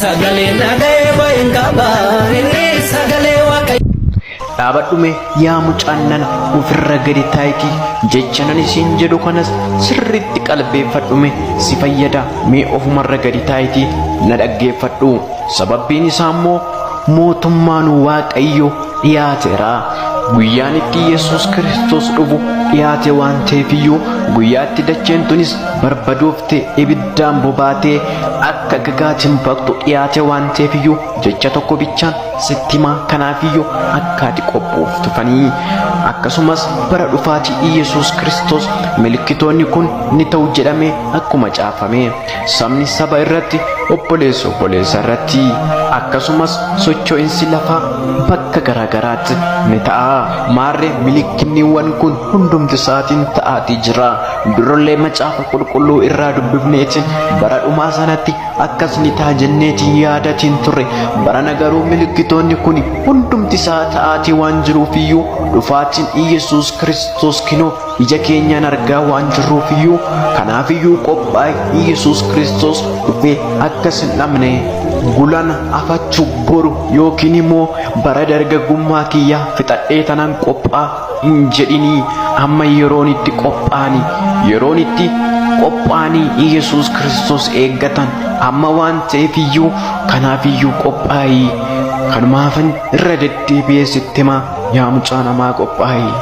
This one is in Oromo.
sagalee nagahee bahin qaba inni sagalee waaqayyo. Dhaabadhume yaa mucaannan ofirra gadi taa'iti jechanan isin jedhu kanas sirriitti qalbeeffadhume si fayyada mee ofumarra gadi taa'iti na dhaggeeffadhu sababbiin isaa immoo mootummaan waaqayyo dhiyaateera guyyaan itti Yesuus Kiristoos dhufu dhiyaate waan ta'eefiyyuu guyyaatti dacheen tunis barbadoofte ibiddaan bobaatee akka gagaatiin baqxu dhiyaate waan ta'eefiyyuu jecha tokko bichaan sitti himaa kanaafiyyuu akka ati qophooftuufanii akkasumas bara dhufaatii Yesuus Kiristoos milikkitoonni kun ni ta'u jedhamee akkuma caafame sabni saba irratti obboleessa irratti akkasumas socho'insi lafaa bakka garaagaraatti ni ta'a maarree milikkinniiwwan kun hundumti isaatiin ta'aatii jira durallee macaafa qulqulluu irraa dubbifneetiin bara dhumaa sanatti akkas ni ta'a jenneetiin yaadatiin turre barana garuu milikkitoonni kun hundumti isaa ta'aatii waan jiruufiyyuu dhufaatiin Yesuus Kiristoos kinoo ija keenyaan argaa waan jirruufiyyuu kanaafiyyuu qophaa'e Yesuus Kiristoos dhufee akkas hin dhabne gulana afachuu boru yookiin immoo bara dargaggummaa kiyyaa fixadhee tanan qophaa hin jedhinii amma yeroon itti qophaa'anii Yesuus Kiristoos eeggatan amma waan ta'eefiyyuu kanaafiyyuu qophaa'ii kanumaafan irra deddeebi'ee sitti himaa yaa mucaa namaa qophaa'ii.